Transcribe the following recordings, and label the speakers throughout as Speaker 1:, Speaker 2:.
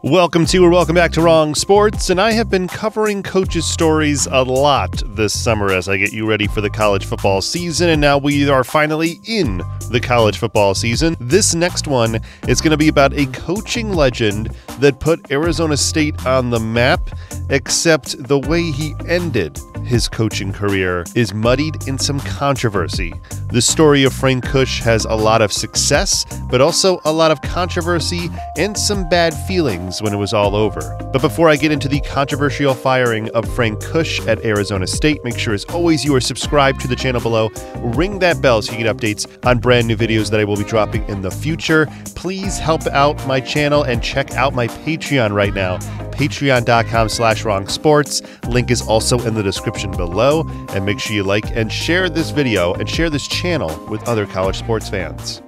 Speaker 1: Welcome to or welcome back to Wrong Sports, and I have been covering coaches' stories a lot this summer as I get you ready for the college football season, and now we are finally in the college football season. This next one is going to be about a coaching legend that put Arizona State on the map, except the way he ended his coaching career is muddied in some controversy. The story of Frank Kush has a lot of success, but also a lot of controversy and some bad feelings when it was all over. But before I get into the controversial firing of Frank Kush at Arizona State, make sure as always you are subscribed to the channel below. Ring that bell so you get updates on brand new videos that I will be dropping in the future. Please help out my channel and check out my Patreon right now. Patreon.com/wrongsports. Link is also in the description below. And make sure you like and share this video and share this channel with other college sports fans.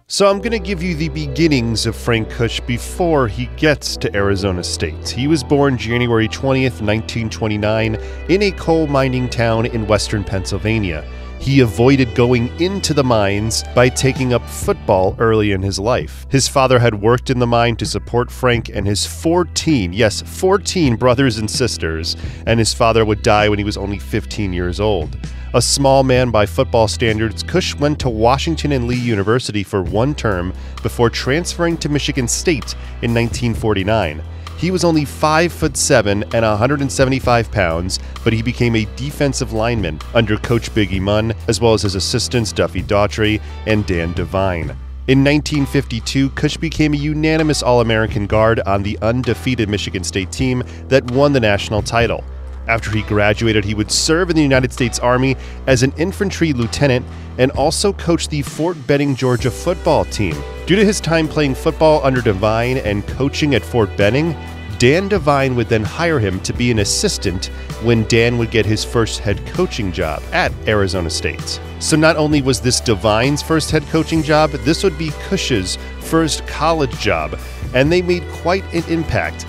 Speaker 1: So I'm going to give you the beginnings of Frank Kush before he gets to Arizona State. He was born January 20th, 1929 in a coal mining town in western Pennsylvania. He avoided going into the mines by taking up football early in his life. His father had worked in the mine to support Frank and his 14 brothers and sisters, and his father would die when he was only 15 years old. A small man by football standards, Kush went to Washington and Lee University for one term before transferring to Michigan State in 1949. He was only 5'7" and 175 pounds, but he became a defensive lineman under Coach Biggie Munn, as well as his assistants Duffy Daughtry and Dan Devine. In 1952, Kush became a unanimous All-American guard on the undefeated Michigan State team that won the national title. After he graduated, he would serve in the United States Army as an infantry lieutenant and also coach the Fort Benning, Georgia football team. Due to his time playing football under Devine and coaching at Fort Benning, Dan Devine would then hire him to be an assistant when Dan would get his first head coaching job at Arizona State. So not only was this Devine's first head coaching job, this would be Kush's first college job, and they made quite an impact.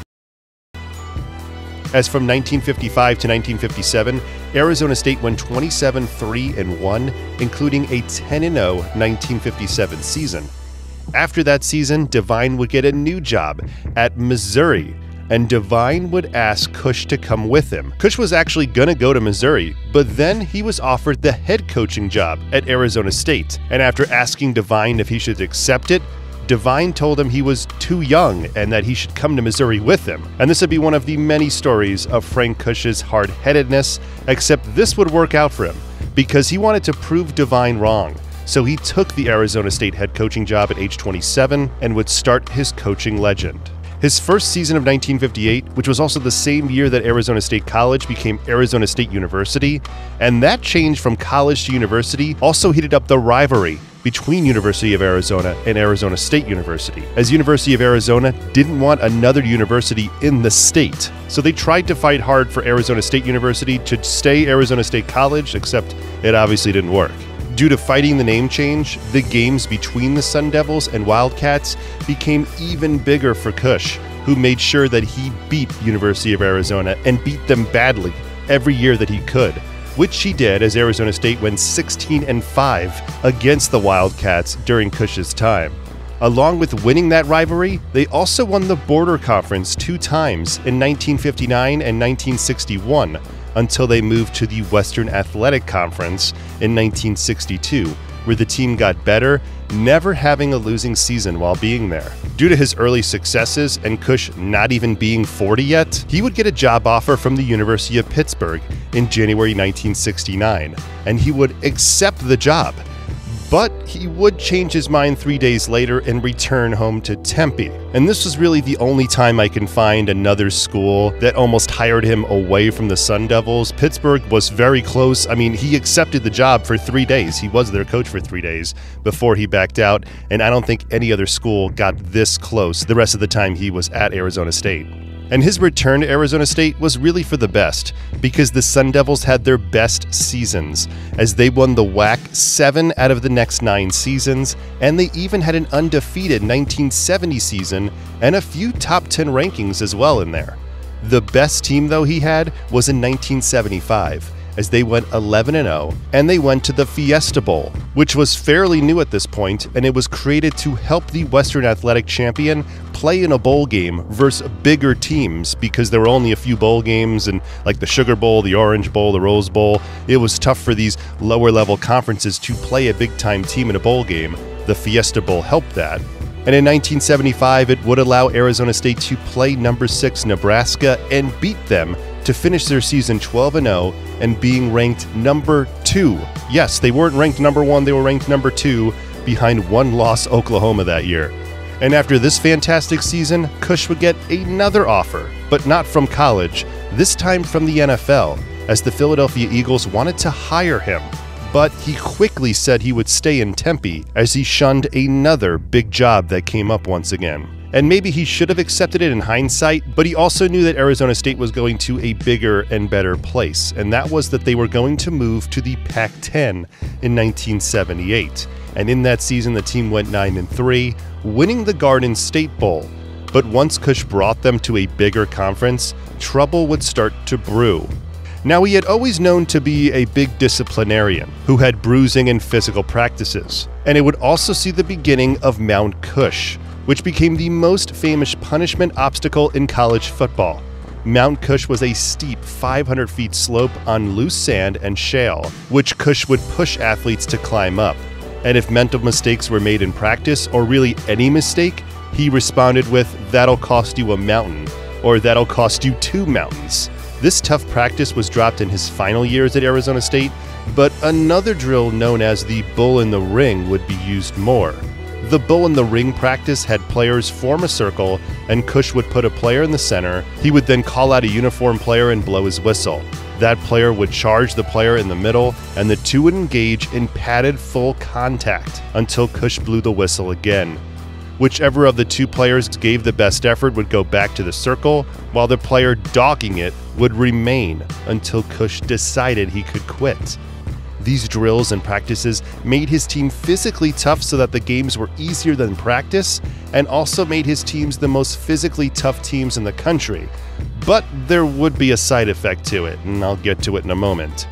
Speaker 1: As from 1955 to 1957, Arizona State went 27-3-1, including a 10-0 1957 season. After that season, Devine would get a new job at Missouri, and Devine would ask Kush to come with him. Kush was actually going to go to Missouri, but then he was offered the head coaching job at Arizona State, and after asking Devine if he should accept it, Devine told him he was too young and that he should come to Missouri with him. And this would be one of the many stories of Frank Kush's hard-headedness, except this would work out for him because he wanted to prove Devine wrong. So he took the Arizona State head coaching job at age 27 and would start his coaching legend. His first season of 1958, which was also the same year that Arizona State College became Arizona State University, and that change from college to university also heated up the rivalry between University of Arizona and Arizona State University, as University of Arizona didn't want another university in the state. So they tried to fight hard for Arizona State University to stay Arizona State College, except it obviously didn't work. Due to fighting the name change, the games between the Sun Devils and Wildcats became even bigger for Kush, who made sure that he beat University of Arizona and beat them badly every year that he could, which he did as Arizona State went 16-5 against the Wildcats during Kush's time. Along with winning that rivalry, they also won the Border Conference 2 times in 1959 and 1961, until they moved to the Western Athletic Conference in 1962, where the team got better, never having a losing season while being there. Due to his early successes and Kush not even being 40 yet, he would get a job offer from the University of Pittsburgh in January 1969, and he would accept the job. But he would change his mind 3 days later and return home to Tempe. And this was really the only time I can find another school that almost hired him away from the Sun Devils. Pittsburgh was very close. I mean, he accepted the job for 3 days. He was their coach for 3 days before he backed out. And I don't think any other school got this close the rest of the time he was at Arizona State. And his return to Arizona State was really for the best, because the Sun Devils had their best seasons, as they won the WAC 7 out of the next 9 seasons, and they even had an undefeated 1970 season and a few top 10 rankings as well in there. The best team, though, he had was in 1975, as they went 11-0, and they went to the Fiesta Bowl, which was fairly new at this point, and it was created to help the Western Athletic champion play in a bowl game versus bigger teams because there were only a few bowl games, and like the Sugar Bowl, the Orange Bowl, the Rose Bowl, it was tough for these lower level conferences to play a big time team in a bowl game. The Fiesta Bowl helped that. And in 1975, it would allow Arizona State to play number 6 Nebraska and beat them to finish their season 12-0 and being ranked number 2. Yes, they weren't ranked number 1, they were ranked number 2 behind one-loss Oklahoma that year. And after this fantastic season, Kush would get another offer, but not from college, this time from the NFL, as the Philadelphia Eagles wanted to hire him. But he quickly said he would stay in Tempe as he shunned another big job that came up once again. And maybe he should have accepted it in hindsight, but he also knew that Arizona State was going to a bigger and better place, and that was that they were going to move to the Pac-10 in 1978. And in that season, the team went 9-3, winning the Garden State Bowl. But once Kush brought them to a bigger conference, trouble would start to brew. Now, he had always known to be a big disciplinarian who had bruising and physical practices, and it would also see the beginning of Mount Kush, which became the most famous punishment obstacle in college football. Mount Kush was a steep 500 feet slope on loose sand and shale, which Kush would push athletes to climb up. And if mental mistakes were made in practice, or really any mistake, he responded with, "That'll cost you a mountain," or "That'll cost you 2 mountains." This tough practice was dropped in his final years at Arizona State, but another drill known as the bull in the ring would be used more. The bull in the ring practice had players form a circle, and Kush would put a player in the center. He would then call out a uniformed player and blow his whistle. That player would charge the player in the middle, and the two would engage in padded full contact until Kush blew the whistle again. Whichever of the two players gave the best effort would go back to the circle, while the player dogging it would remain until Kush decided he could quit. These drills and practices made his team physically tough so that the games were easier than practice, and also made his teams the most physically tough teams in the country. But there would be a side effect to it, and I'll get to it in a moment.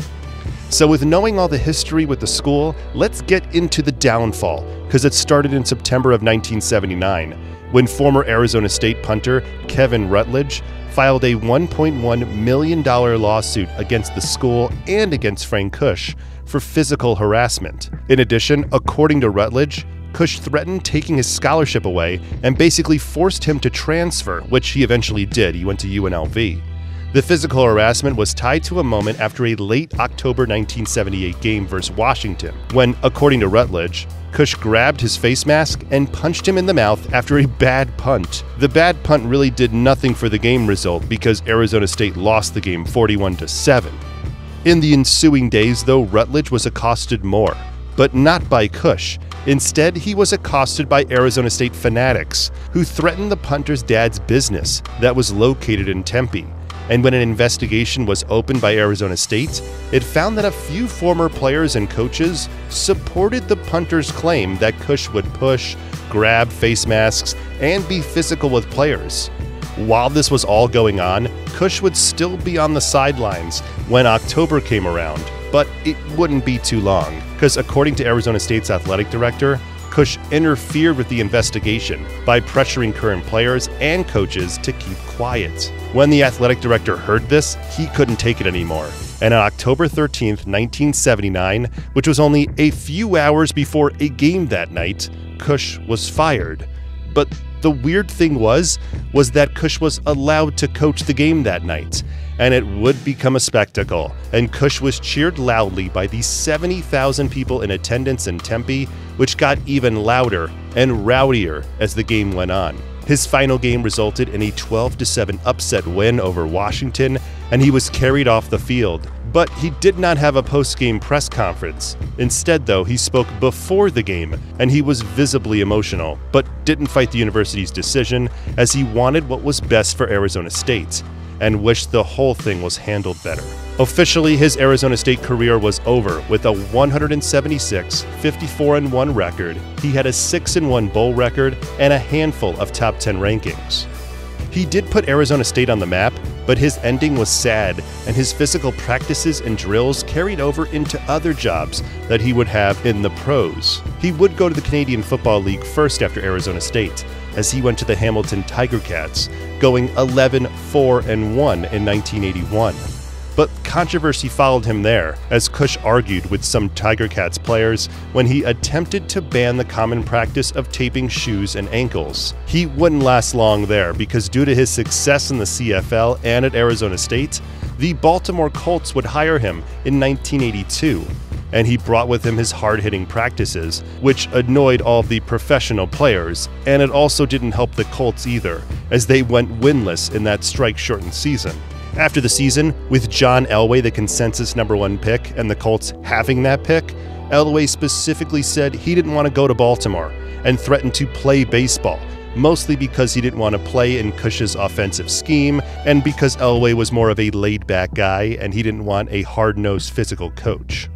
Speaker 1: So with knowing all the history with the school, let's get into the downfall, because it started in September of 1979, when former Arizona State punter Kevin Rutledge filed a $1.1 million lawsuit against the school and against Frank Kush for physical harassment. In addition, according to Rutledge, Kush threatened taking his scholarship away and basically forced him to transfer, which he eventually did. He went to UNLV. The physical harassment was tied to a moment after a late October 1978 game versus Washington, when, according to Rutledge, Kush grabbed his face mask and punched him in the mouth after a bad punt. The bad punt really did nothing for the game result because Arizona State lost the game 41-7. In the ensuing days, though, Rutledge was accosted more, but not by Kush. Instead, he was accosted by Arizona State fanatics who threatened the punter's dad's business that was located in Tempe. And when an investigation was opened by Arizona State, it found that a few former players and coaches supported the punter's claim that Kush would push, grab face masks, and be physical with players. While this was all going on, Kush would still be on the sidelines when October came around, but it wouldn't be too long, because according to Arizona State's athletic director, Kush interfered with the investigation by pressuring current players and coaches to keep quiet. When the athletic director heard this, he couldn't take it anymore. And on October 13th, 1979, which was only a few hours before a game that night, Kush was fired. But the weird thing was that Kush was allowed to coach the game that night, and it would become a spectacle, and Kush was cheered loudly by the 70,000 people in attendance in Tempe, which got even louder and rowdier as the game went on. His final game resulted in a 12-7 upset win over Washington, and he was carried off the field. But he did not have a post-game press conference. Instead, though, he spoke before the game, and he was visibly emotional, but didn't fight the university's decision, as he wanted what was best for Arizona State, and wished the whole thing was handled better. Officially, his Arizona State career was over with a 176, 54-1 record. He had a 6-1 bowl record and a handful of top 10 rankings. He did put Arizona State on the map, but his ending was sad, and his physical practices and drills carried over into other jobs that he would have in the pros. He would go to the Canadian Football League first after Arizona State, as he went to the Hamilton Tiger Cats, going 11-4-1 in 1981. But controversy followed him there, as Kush argued with some Tiger Cats players when he attempted to ban the common practice of taping shoes and ankles. He wouldn't last long there because due to his success in the CFL and at Arizona State, the Baltimore Colts would hire him in 1982, and he brought with him his hard-hitting practices, which annoyed all of the professional players, and it also didn't help the Colts either, as they went winless in that strike-shortened season. After the season, with John Elway the consensus #1 pick and the Colts having that pick, Elway specifically said he didn't want to go to Baltimore and threatened to play baseball, mostly because he didn't want to play in Kush's offensive scheme and because Elway was more of a laid-back guy and he didn't want a hard-nosed physical coach.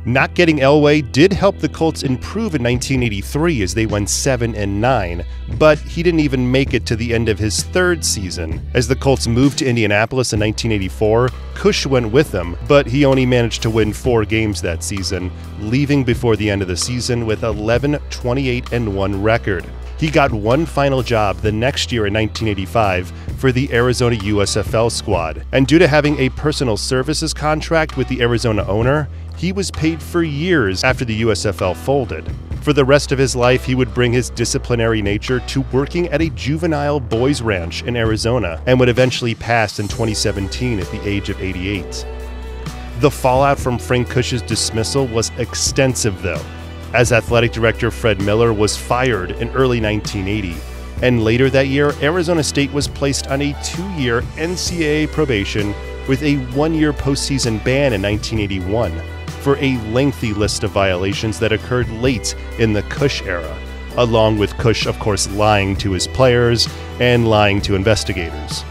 Speaker 1: Not getting Elway did help the Colts improve in 1983 as they went 7-9, but he didn't even make it to the end of his third season. As the Colts moved to Indianapolis in 1984, Kush went with them, but he only managed to win 4 games that season, leaving before the end of the season with 11-28-1 record. He got one final job the next year in 1985 for the Arizona USFL squad, and due to having a personal services contract with the Arizona owner, he was paid for years after the USFL folded. For the rest of his life, he would bring his disciplinary nature to working at a juvenile boys ranch in Arizona and would eventually pass in 2017 at the age of 88. The fallout from Frank Kush's dismissal was extensive though, as athletic director Fred Miller was fired in early 1980, and later that year, Arizona State was placed on a 2-year NCAA probation with a 1-year postseason ban in 1981 for a lengthy list of violations that occurred late in the Kush era, along with Kush, of course, lying to his players and lying to investigators.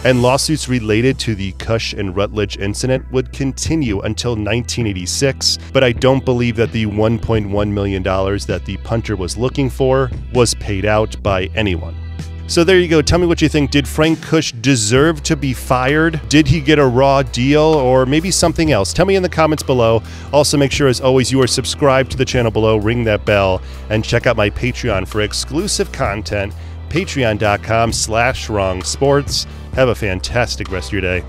Speaker 1: And lawsuits related to the Kush and Rutledge incident would continue until 1986, but I don't believe that the $1.1 million that the punter was looking for was paid out by anyone. So there you go. Tell me what you think. Did Frank Kush deserve to be fired? Did he get a raw deal or maybe something else? Tell me in the comments below. Also, make sure, as always, you are subscribed to the channel below, ring that bell, and check out my Patreon for exclusive content, patreon.com/wrongsports. Have a fantastic rest of your day.